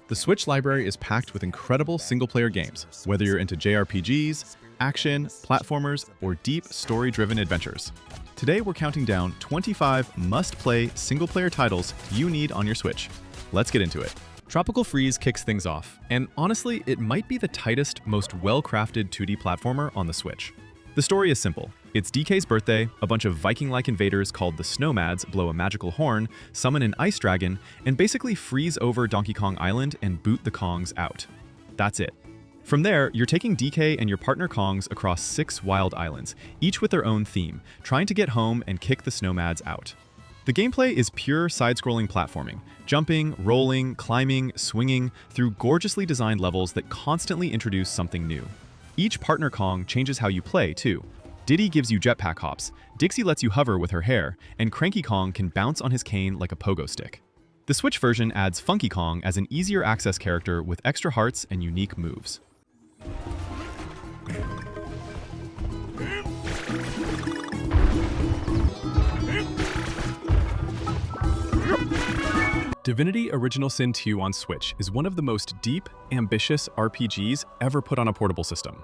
The Switch library is packed with incredible single-player games, whether you're into JRPGs, action, platformers, or deep story-driven adventures. Today we're counting down 25 must-play single-player titles you need on your Switch. Let's get into it. Tropical Freeze kicks things off, and honestly, it might be the tightest, most well-crafted 2D platformer on the Switch. The story is simple. It's DK's birthday, a bunch of Viking-like invaders called the Snowmads blow a magical horn, summon an ice dragon, and basically freeze over Donkey Kong Island and boot the Kongs out. That's it. From there, you're taking DK and your partner Kongs across 6 wild islands, each with their own theme, trying to get home and kick the Snowmads out. The gameplay is pure side-scrolling platforming, jumping, rolling, climbing, swinging through gorgeously designed levels that constantly introduce something new. Each partner Kong changes how you play, too. Diddy gives you jetpack hops, Dixie lets you hover with her hair, and Cranky Kong can bounce on his cane like a pogo stick. The Switch version adds Funky Kong as an easier access character with extra hearts and unique moves. Divinity Original Sin 2 on Switch is one of the most deep, ambitious RPGs ever put on a portable system.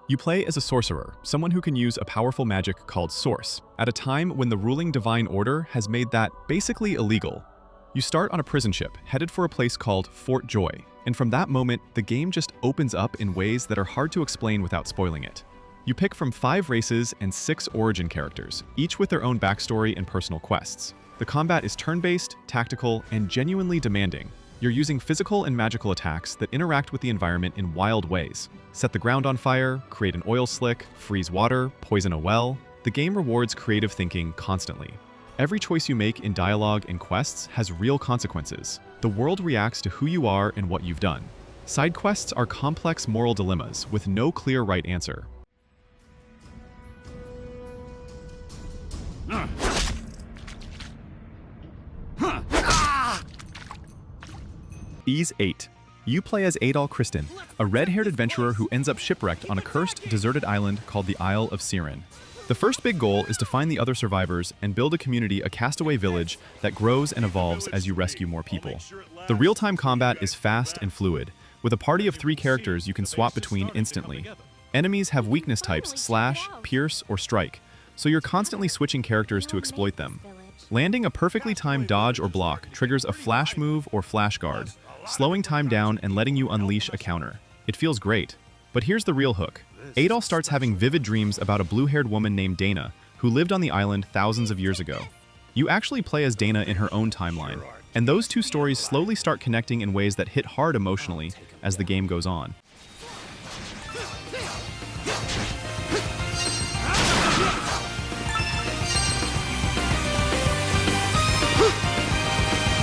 You play as a sorcerer, someone who can use a powerful magic called Source, at a time when the ruling Divine Order has made that basically illegal. You start on a prison ship, headed for a place called Fort Joy, and from that moment, the game just opens up in ways that are hard to explain without spoiling it. You pick from 5 races and 6 origin characters, each with their own backstory and personal quests. The combat is turn-based, tactical, and genuinely demanding. You're using physical and magical attacks that interact with the environment in wild ways. Set the ground on fire, create an oil slick, freeze water, poison a well. The game rewards creative thinking constantly. Every choice you make in dialogue and quests has real consequences. The world reacts to who you are and what you've done. Side quests are complex moral dilemmas with no clear right answer. Ys 8. You play as Adol Kristen, a red-haired adventurer who ends up shipwrecked on a cursed, deserted island called the Isle of Siren. The first big goal is to find the other survivors and build a community, a castaway village that grows and evolves as you rescue more people. The real-time combat is fast and fluid. With a party of 3 characters you can swap between instantly. Enemies have weakness types Slash, Pierce, or Strike, so you're constantly switching characters to exploit them. Landing a perfectly timed dodge or block triggers a flash move or flash guard, slowing time down and letting you unleash a counter. It feels great. But here's the real hook. Adol starts having vivid dreams about a blue-haired woman named Dana, who lived on the island thousands of years ago. You actually play as Dana in her own timeline, and those 2 stories slowly start connecting in ways that hit hard emotionally as the game goes on.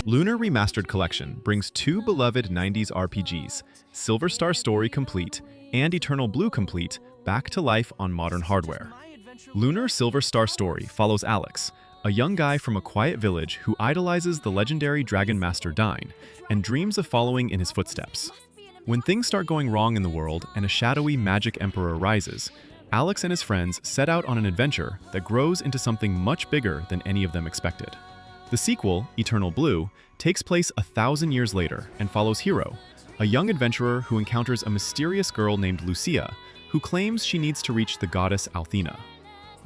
LUNAR Remastered Collection brings 2 beloved 90s RPGs, Silver Star Story Complete and Eternal Blue Complete, back to life on modern hardware. LUNAR Silver Star Story follows Alex, a young guy from a quiet village who idolizes the legendary Dragon Master Dine and dreams of following in his footsteps. When things start going wrong in the world and a shadowy magic emperor rises, Alex and his friends set out on an adventure that grows into something much bigger than any of them expected. The sequel, Eternal Blue, takes place 1,000 years later and follows Hero, a young adventurer who encounters a mysterious girl named Lucia, who claims she needs to reach the goddess Althena.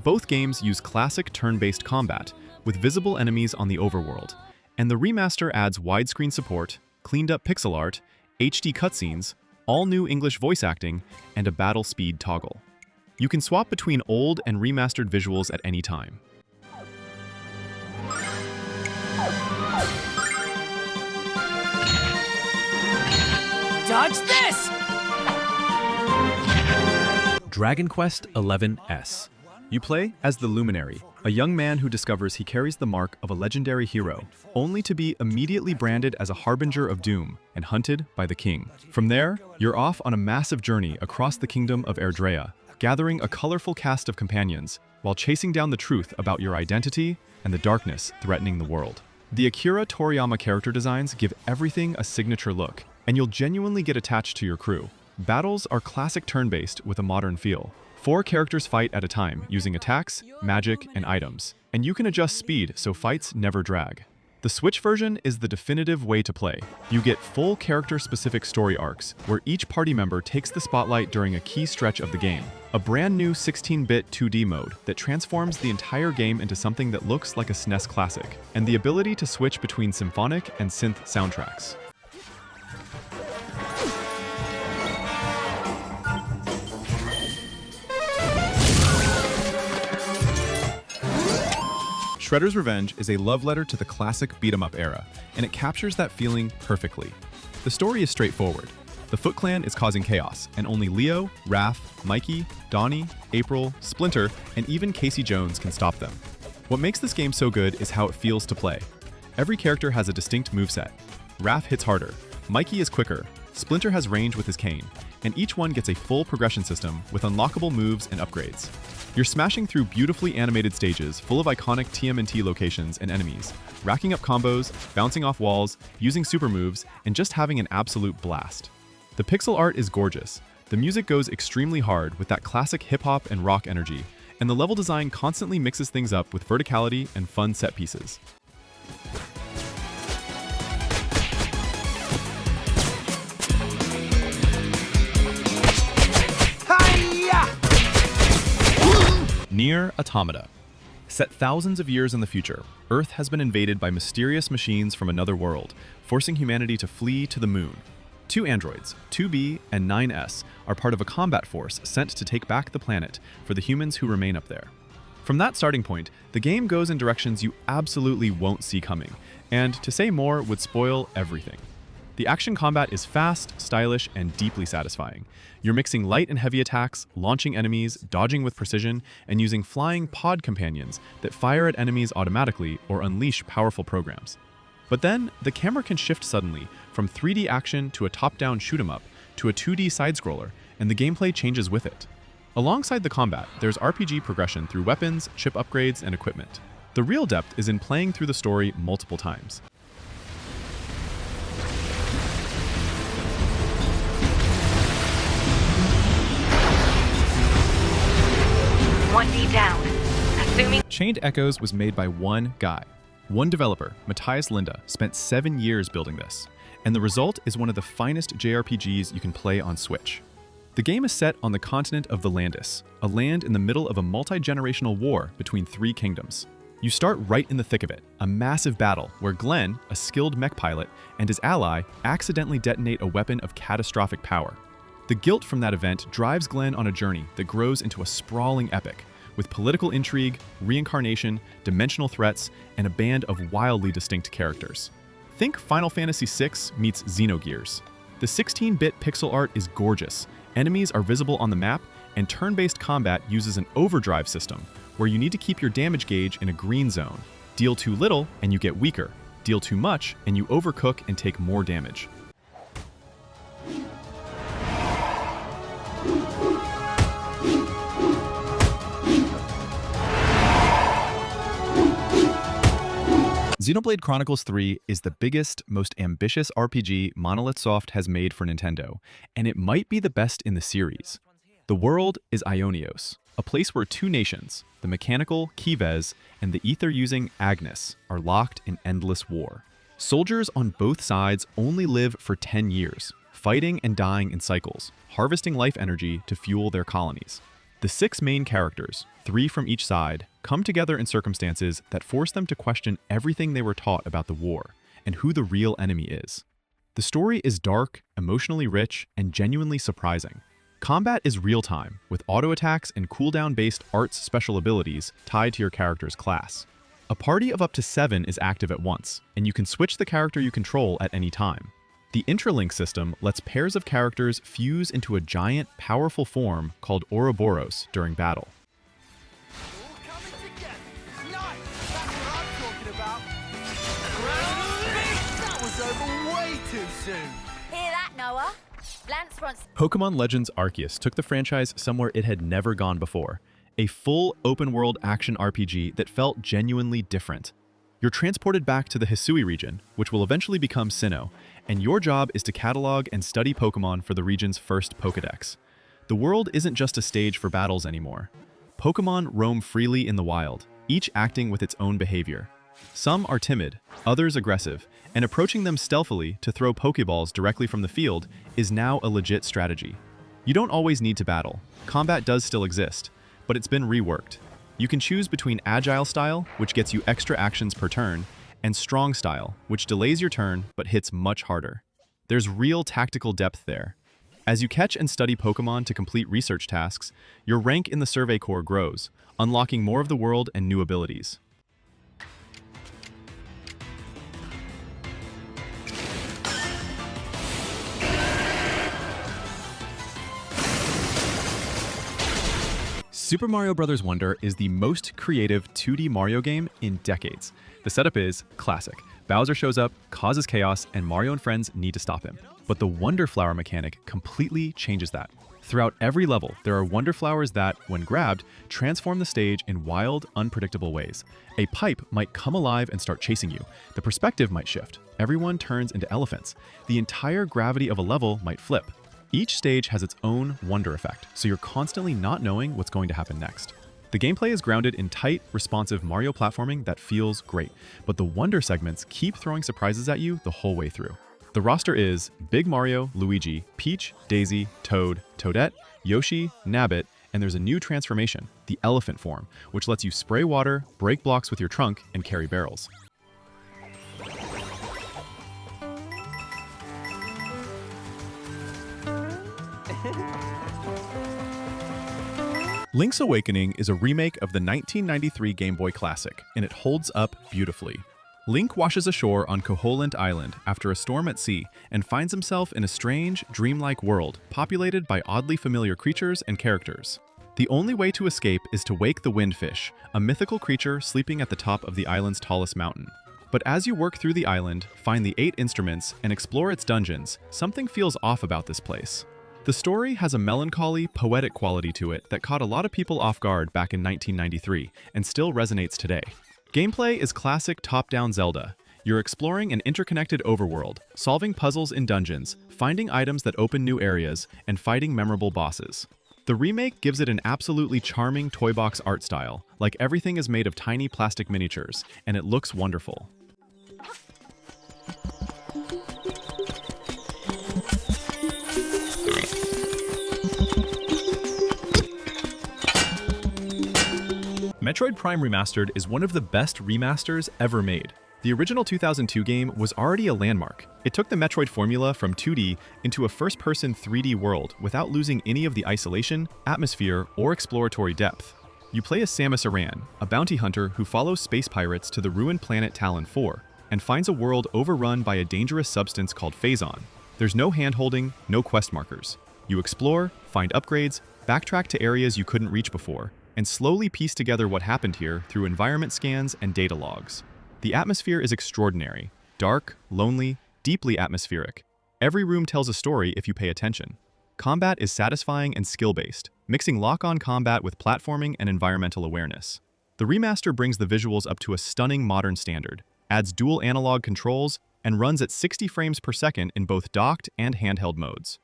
Both games use classic turn-based combat, with visible enemies on the overworld, and the remaster adds widescreen support, cleaned-up pixel art, HD cutscenes, all new English voice acting, and a battle speed toggle. You can swap between old and remastered visuals at any time. Dodge this! Dragon Quest XI's. You play as the Luminary, a young man who discovers he carries the mark of a legendary hero, only to be immediately branded as a harbinger of doom and hunted by the king. From there, you're off on a massive journey across the kingdom of Erdrea, gathering a colorful cast of companions while chasing down the truth about your identity and the darkness threatening the world. The Akira Toriyama character designs give everything a signature look, and you'll genuinely get attached to your crew. Battles are classic turn-based with a modern feel. 4 characters fight at a time using attacks, magic, and items, and you can adjust speed so fights never drag. The Switch version is the definitive way to play. You get full character-specific story arcs, where each party member takes the spotlight during a key stretch of the game. A brand new 16-bit 2D mode that transforms the entire game into something that looks like a SNES classic, and the ability to switch between symphonic and synth soundtracks. Shredder's Revenge is a love letter to the classic beat-em-up era, and it captures that feeling perfectly. The story is straightforward. The Foot Clan is causing chaos, and only Leo, Raph, Mikey, Donnie, April, Splinter, and even Casey Jones can stop them. What makes this game so good is how it feels to play. Every character has a distinct moveset. Raph hits harder, Mikey is quicker, Splinter has range with his cane, and each one gets a full progression system with unlockable moves and upgrades. You're smashing through beautifully animated stages full of iconic TMNT locations and enemies, racking up combos, bouncing off walls, using super moves, and just having an absolute blast. The pixel art is gorgeous, the music goes extremely hard with that classic hip-hop and rock energy, and the level design constantly mixes things up with verticality and fun set pieces. NieR Automata. Set thousands of years in the future, Earth has been invaded by mysterious machines from another world, forcing humanity to flee to the moon. Two androids, 2B and 9S, are part of a combat force sent to take back the planet for the humans who remain up there. From that starting point, the game goes in directions you absolutely won't see coming, and to say more would spoil everything. The action combat is fast, stylish, and deeply satisfying. You're mixing light and heavy attacks, launching enemies, dodging with precision, and using flying pod companions that fire at enemies automatically or unleash powerful programs. But then, the camera can shift suddenly from 3D action to a top-down shoot-'em-up to a 2D side-scroller, and the gameplay changes with it. Alongside the combat, there's RPG progression through weapons, chip upgrades, and equipment. The real depth is in playing through the story multiple times. 1D down. Assuming Chained Echoes was made by one guy. One developer, Matthias Linda, spent 7 years building this, and the result is one of the finest JRPGs you can play on Switch. The game is set on the continent of the Landis, a land in the middle of a multi-generational war between 3 kingdoms. You start right in the thick of it, a massive battle where Glenn, a skilled mech pilot, and his ally accidentally detonate a weapon of catastrophic power. The guilt from that event drives Glenn on a journey that grows into a sprawling epic, with political intrigue, reincarnation, dimensional threats, and a band of wildly distinct characters. Think Final Fantasy VI meets Xenogears. The 16-bit pixel art is gorgeous, enemies are visible on the map, and turn-based combat uses an overdrive system, where you need to keep your damage gauge in a green zone. Deal too little, and you get weaker. Deal too much, and you overcook and take more damage. Xenoblade Chronicles 3 is the biggest, most ambitious RPG Monolith Soft has made for Nintendo, and it might be the best in the series. The world is Ionios, a place where 2 nations, the mechanical Kivez and the ether-using Agnes, are locked in endless war. Soldiers on both sides only live for 10 years, fighting and dying in cycles, harvesting life energy to fuel their colonies. The 6 main characters, 3 from each side, come together in circumstances that force them to question everything they were taught about the war and who the real enemy is. The story is dark, emotionally rich, and genuinely surprising. Combat is real-time, with auto-attacks and cooldown-based arts special abilities tied to your character's class. A party of up to 7 is active at once, and you can switch the character you control at any time. The Intralink system lets pairs of characters fuse into a giant, powerful form called Ouroboros during battle. That was over way too soon. hear that, Noah? Lance wants Pokémon Legends Arceus took the franchise somewhere it had never gone before. A full open-world action RPG that felt genuinely different. You're transported back to the Hisui region, which will eventually become Sinnoh, and your job is to catalog and study Pokémon for the region's first Pokédex. The world isn't just a stage for battles anymore. Pokémon roam freely in the wild, each acting with its own behavior. Some are timid, others aggressive, and approaching them stealthily to throw Pokeballs directly from the field is now a legit strategy. You don't always need to battle. Combat does still exist, but it's been reworked. You can choose between Agile style, which gets you extra actions per turn, and Strong style, which delays your turn but hits much harder. There's real tactical depth there. As you catch and study Pokémon to complete research tasks, your rank in the Survey Corps grows, unlocking more of the world and new abilities. Super Mario Bros. Wonder is the most creative 2D Mario game in decades. The setup is classic. Bowser shows up, causes chaos, and Mario and friends need to stop him. But the Wonder Flower mechanic completely changes that. Throughout every level, there are Wonder Flowers that, when grabbed, transform the stage in wild, unpredictable ways. A pipe might come alive and start chasing you. The perspective might shift. Everyone turns into elephants. The entire gravity of a level might flip. Each stage has its own wonder effect, so you're constantly not knowing what's going to happen next. The gameplay is grounded in tight, responsive Mario platforming that feels great, but the wonder segments keep throwing surprises at you the whole way through. The roster is Big Mario, Luigi, Peach, Daisy, Toad, Toadette, Yoshi, Nabbit, and there's a new transformation, the elephant form, which lets you spray water, break blocks with your trunk, and carry barrels. Link's Awakening is a remake of the 1993 Game Boy Classic, and it holds up beautifully. Link washes ashore on Koholint Island after a storm at sea and finds himself in a strange, dreamlike world populated by oddly familiar creatures and characters. The only way to escape is to wake the Windfish, a mythical creature sleeping at the top of the island's tallest mountain. But as you work through the island, find the 8 instruments, and explore its dungeons, something feels off about this place. The story has a melancholy, poetic quality to it that caught a lot of people off guard back in 1993 and still resonates today. Gameplay is classic top-down Zelda. You're exploring an interconnected overworld, solving puzzles in dungeons, finding items that open new areas, and fighting memorable bosses. The remake gives it an absolutely charming toy box art style, like everything is made of tiny plastic miniatures, and it looks wonderful. Metroid Prime Remastered is one of the best remasters ever made. The original 2002 game was already a landmark. It took the Metroid formula from 2D into a first-person 3D world without losing any of the isolation, atmosphere, or exploratory depth. You play as Samus Aran, a bounty hunter who follows space pirates to the ruined planet Talon 4, and finds a world overrun by a dangerous substance called Phazon. There's no hand-holding, no quest markers. You explore, find upgrades, backtrack to areas you couldn't reach before, and slowly piece together what happened here through environment scans and data logs. The atmosphere is extraordinary, dark, lonely, deeply atmospheric. Every room tells a story if you pay attention. Combat is satisfying and skill-based, mixing lock-on combat with platforming and environmental awareness. The remaster brings the visuals up to a stunning modern standard, adds dual analog controls, and runs at 60 frames per second in both docked and handheld modes.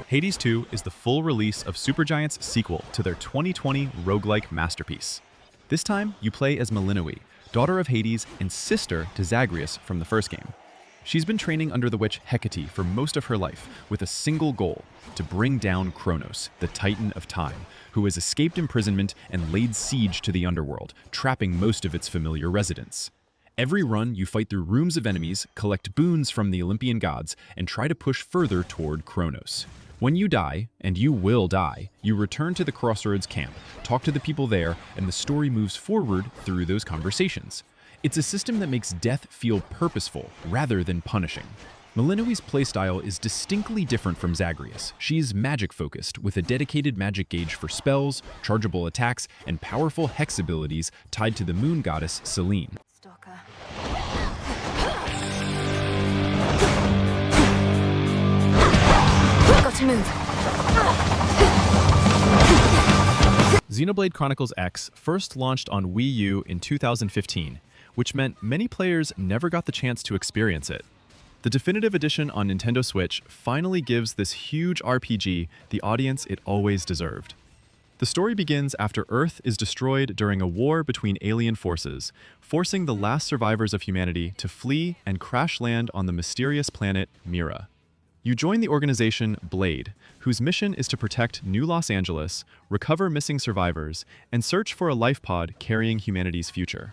Hades 2 is the full release of Supergiant's sequel to their 2020 roguelike masterpiece. This time, you play as Melinoë, daughter of Hades and sister to Zagreus from the first game. She's been training under the witch Hecate for most of her life, with a single goal: to bring down Kronos, the Titan of Time, who has escaped imprisonment and laid siege to the underworld, trapping most of its familiar residents. Every run, you fight through rooms of enemies, collect boons from the Olympian gods, and try to push further toward Kronos. When you die, and you will die, you return to the Crossroads camp, talk to the people there, and the story moves forward through those conversations. It's a system that makes death feel purposeful, rather than punishing. Melinoë's playstyle is distinctly different from Zagreus. She's magic-focused, with a dedicated magic gauge for spells, chargeable attacks, and powerful hex abilities tied to the moon goddess Selene. Stalker. Got to move. Xenoblade Chronicles X first launched on Wii U in 2015, which meant many players never got the chance to experience it. The definitive edition on Nintendo Switch finally gives this huge RPG the audience it always deserved. The story begins after Earth is destroyed during a war between alien forces, forcing the last survivors of humanity to flee and crash land on the mysterious planet NieR. You join the organization Blade, whose mission is to protect New Los Angeles, recover missing survivors, and search for a life pod carrying humanity's future.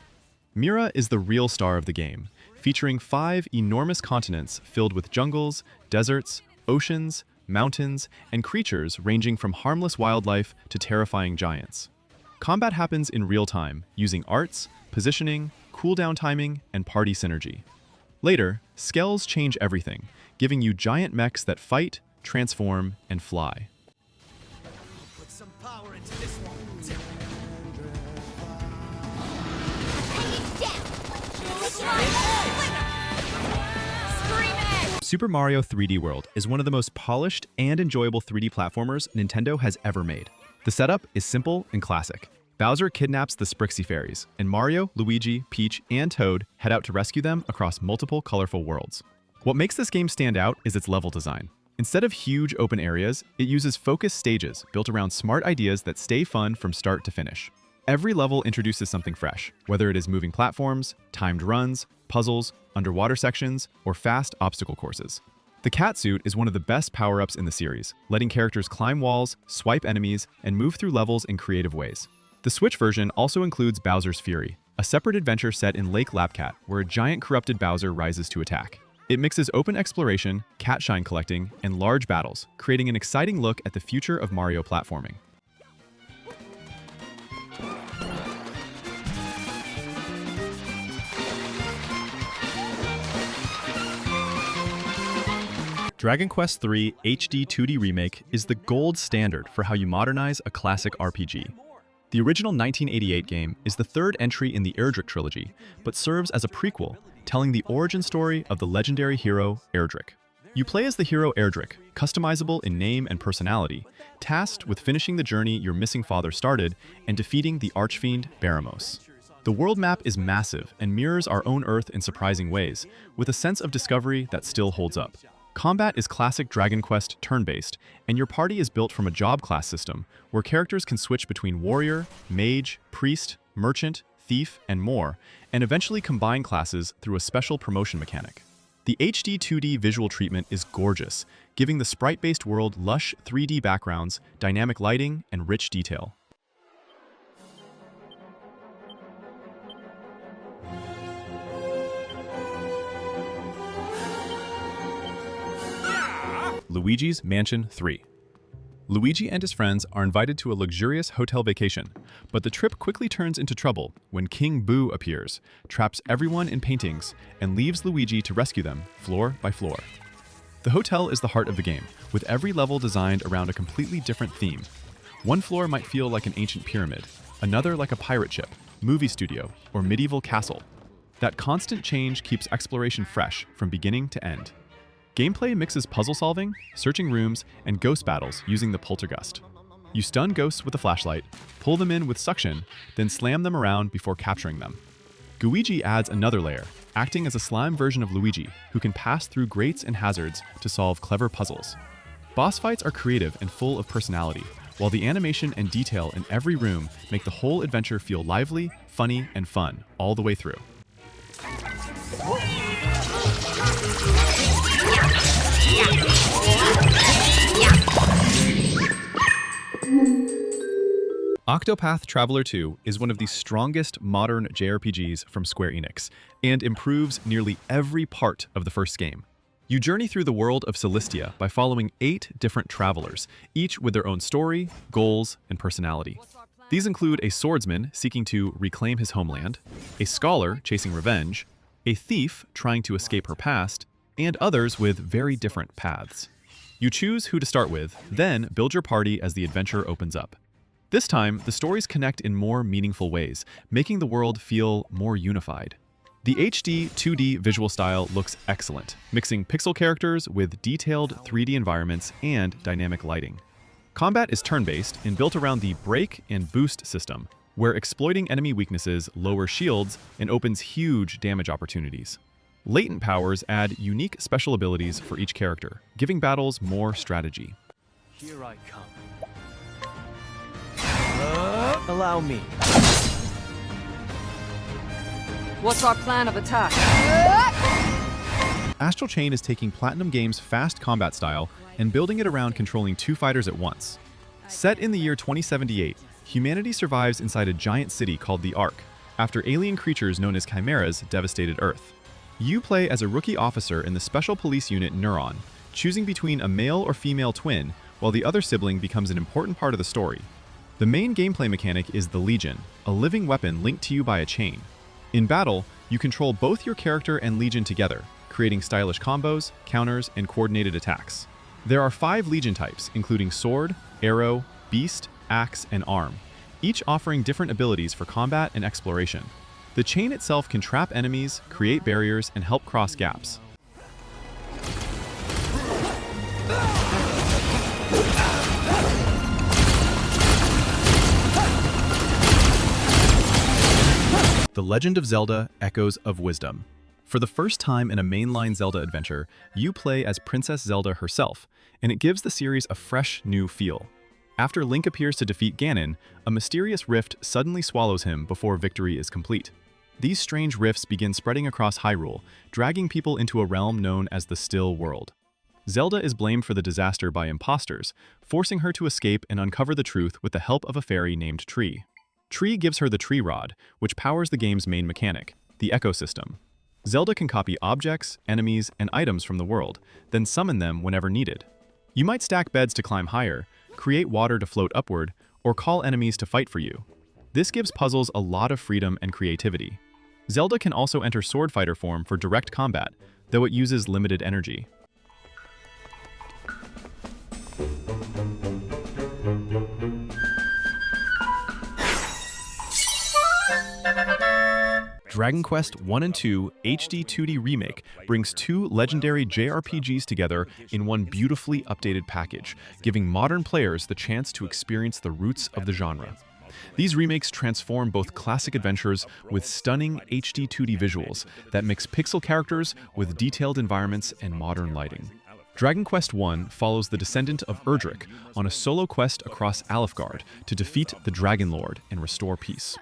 NieR is the real star of the game, featuring 5 enormous continents filled with jungles, deserts, oceans, mountains, and creatures ranging from harmless wildlife to terrifying giants. Combat happens in real time, using arts, positioning, cooldown timing, and party synergy. Later, scales change everything, giving you giant mechs that fight, transform, and fly. Put some power into this one. Super Mario 3D World is one of the most polished and enjoyable 3D platformers Nintendo has ever made. The setup is simple and classic. Bowser kidnaps the Sprixie Fairies, and Mario, Luigi, Peach, and Toad head out to rescue them across multiple colorful worlds. What makes this game stand out is its level design. Instead of huge open areas, it uses focused stages built around smart ideas that stay fun from start to finish. Every level introduces something fresh, whether it is moving platforms, timed runs, puzzles, underwater sections, or fast obstacle courses. The cat suit is one of the best power-ups in the series, letting characters climb walls, swipe enemies, and move through levels in creative ways. The Switch version also includes Bowser's Fury, a separate adventure set in Lake Lapcat where a giant corrupted Bowser rises to attack. It mixes open exploration, cat shine collecting, and large battles, creating an exciting look at the future of Mario platforming. Dragon Quest III HD 2D Remake is the gold standard for how you modernize a classic RPG. The original 1988 game is the third entry in the Erdrick trilogy, but serves as a prequel, telling the origin story of the legendary hero Erdrick. You play as the hero Erdrick, customizable in name and personality, tasked with finishing the journey your missing father started and defeating the archfiend Baramos. The world map is massive and mirrors our own Earth in surprising ways, with a sense of discovery that still holds up. Combat is classic Dragon Quest turn-based, and your party is built from a job class system, where characters can switch between warrior, mage, priest, merchant, thief, and more, and eventually combine classes through a special promotion mechanic. The HD 2D visual treatment is gorgeous, giving the sprite-based world lush 3D backgrounds, dynamic lighting, and rich detail. Luigi's Mansion 3. Luigi and his friends are invited to a luxurious hotel vacation, but the trip quickly turns into trouble when King Boo appears, traps everyone in paintings, and leaves Luigi to rescue them floor by floor. The hotel is the heart of the game, with every level designed around a completely different theme. One floor might feel like an ancient pyramid, another like a pirate ship, movie studio, or medieval castle. That constant change keeps exploration fresh from beginning to end. Gameplay mixes puzzle solving, searching rooms, and ghost battles using the poltergust. You stun ghosts with a flashlight, pull them in with suction, then slam them around before capturing them. Gooigi adds another layer, acting as a slime version of Luigi, who can pass through grates and hazards to solve clever puzzles. Boss fights are creative and full of personality, while the animation and detail in every room make the whole adventure feel lively, funny, and fun all the way through. Octopath Traveler 2 is one of the strongest modern JRPGs from Square Enix, and improves nearly every part of the first game. You journey through the world of Celestia by following 8 different travelers, each with their own story, goals, and personality. These include a swordsman seeking to reclaim his homeland, a scholar chasing revenge, a thief trying to escape her past, and others with very different paths. You choose who to start with, then build your party as the adventure opens up. This time, the stories connect in more meaningful ways, making the world feel more unified. The HD 2D visual style looks excellent, mixing pixel characters with detailed 3D environments and dynamic lighting. Combat is turn-based and built around the break and boost system, where exploiting enemy weaknesses lowers shields and opens huge damage opportunities. Latent powers add unique special abilities for each character, giving battles more strategy. Here I come. Allow me. What's our plan of attack? Astral Chain is taking Platinum Games' fast combat style and building it around controlling two fighters at once. Set in the year 2078, humanity survives inside a giant city called the Ark, after alien creatures known as chimeras devastated Earth. You play as a rookie officer in the special police unit Neuron, choosing between a male or female twin, while the other sibling becomes an important part of the story. The main gameplay mechanic is the Legion, a living weapon linked to you by a chain. In battle, you control both your character and Legion together, creating stylish combos, counters, and coordinated attacks. There are 5 Legion types, including Sword, Arrow, Beast, Axe, and Arm, each offering different abilities for combat and exploration. The chain itself can trap enemies, create barriers, and help cross gaps. The Legend of Zelda: Echoes of Wisdom. For the first time in a mainline Zelda adventure, you play as Princess Zelda herself, and it gives the series a fresh, new feel. After Link appears to defeat Ganon, a mysterious rift suddenly swallows him before victory is complete. These strange rifts begin spreading across Hyrule, dragging people into a realm known as the Still World. Zelda is blamed for the disaster by imposters, forcing her to escape and uncover the truth with the help of a fairy named Tree. Tree gives her the Tree Rod, which powers the game's main mechanic, the ecosystem. Zelda can copy objects, enemies, and items from the world, then summon them whenever needed. You might stack beds to climb higher, create water to float upward, or call enemies to fight for you. This gives puzzles a lot of freedom and creativity. Zelda can also enter Sword Fighter form for direct combat, though it uses limited energy. Dragon Quest I and II HD 2D Remake brings 2 legendary JRPGs together in one beautifully updated package, giving modern players the chance to experience the roots of the genre. These remakes transform both classic adventures with stunning HD 2D visuals that mix pixel characters with detailed environments and modern lighting. Dragon Quest I follows the descendant of Erdrick on a solo quest across Alefgard to defeat the Dragon Lord and restore peace.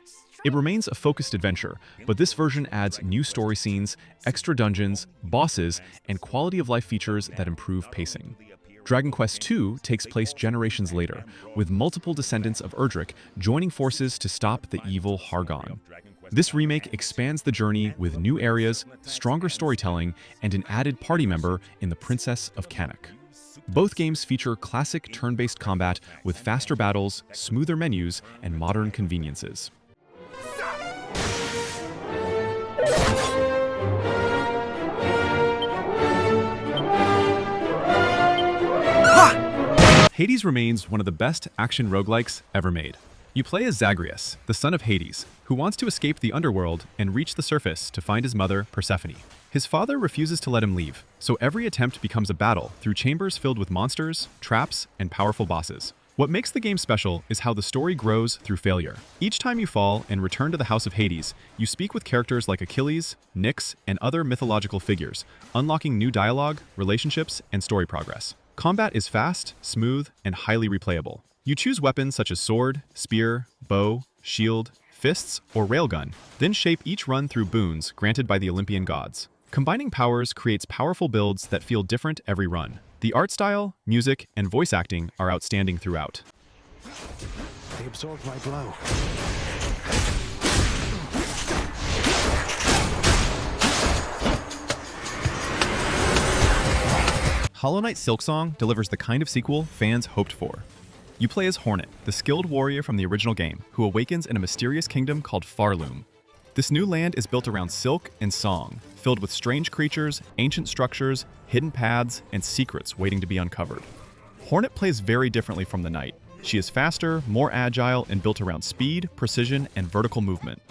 It remains a focused adventure, but this version adds new story scenes, extra dungeons, bosses, and quality-of-life features that improve pacing. Dragon Quest II takes place generations later, with multiple descendants of Erdrick joining forces to stop the evil Hargon. This remake expands the journey with new areas, stronger storytelling, and an added party member in the Princess of Canuck. Both games feature classic turn-based combat with faster battles, smoother menus, and modern conveniences. Hades remains one of the best action roguelikes ever made. You play as Zagreus, the son of Hades, who wants to escape the underworld and reach the surface to find his mother, Persephone. His father refuses to let him leave, so every attempt becomes a battle through chambers filled with monsters, traps, and powerful bosses. What makes the game special is how the story grows through failure. Each time you fall and return to the House of Hades, you speak with characters like Achilles, Nyx, and other mythological figures, unlocking new dialogue, relationships, and story progress. Combat is fast, smooth, and highly replayable. You choose weapons such as sword, spear, bow, shield, fists, or railgun, then shape each run through boons granted by the Olympian gods. Combining powers creates powerful builds that feel different every run. The art style, music, and voice acting are outstanding throughout. They absorbed my blow. Hollow Knight Silksong delivers the kind of sequel fans hoped for. You play as Hornet, the skilled warrior from the original game, who awakens in a mysterious kingdom called Farloom. This new land is built around silk and song, filled with strange creatures, ancient structures, hidden paths, and secrets waiting to be uncovered. Hornet plays very differently from the Knight. She is faster, more agile, and built around speed, precision, and vertical movement.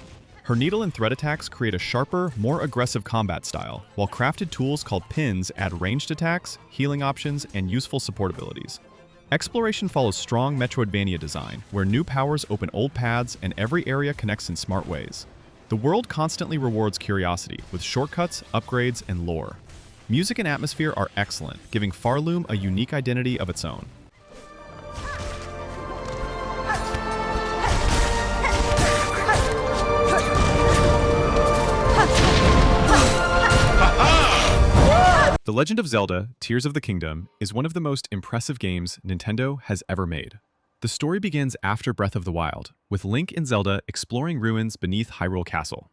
Her needle and thread attacks create a sharper, more aggressive combat style, while crafted tools called pins add ranged attacks, healing options, and useful support abilities. Exploration follows strong Metroidvania design, where new powers open old paths and every area connects in smart ways. The world constantly rewards curiosity with shortcuts, upgrades, and lore. Music and atmosphere are excellent, giving Farloom a unique identity of its own. The Legend of Zelda: Tears of the Kingdom is one of the most impressive games Nintendo has ever made. The story begins after Breath of the Wild, with Link and Zelda exploring ruins beneath Hyrule Castle.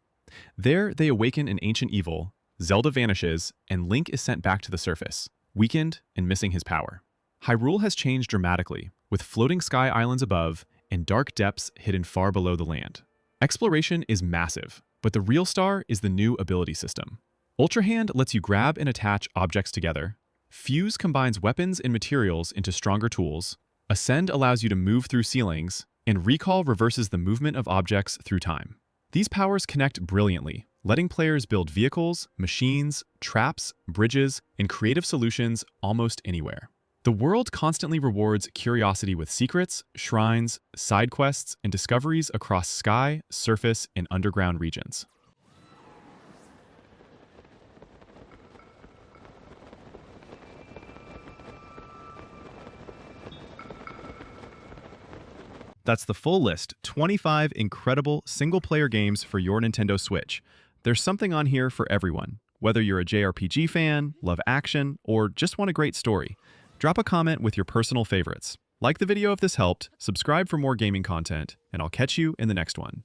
There, they awaken an ancient evil, Zelda vanishes, and Link is sent back to the surface, weakened and missing his power. Hyrule has changed dramatically, with floating sky islands above and dark depths hidden far below the land. Exploration is massive, but the real star is the new ability system. Ultra Hand lets you grab and attach objects together. Fuse combines weapons and materials into stronger tools. Ascend allows you to move through ceilings, and Recall reverses the movement of objects through time. These powers connect brilliantly, letting players build vehicles, machines, traps, bridges, and creative solutions almost anywhere. The world constantly rewards curiosity with secrets, shrines, side quests, and discoveries across sky, surface, and underground regions. That's the full list, 25 incredible single-player games for your Nintendo Switch. There's something on here for everyone, whether you're a JRPG fan, love action, or just want a great story. Drop a comment with your personal favorites. Like the video if this helped, subscribe for more gaming content, and I'll catch you in the next one.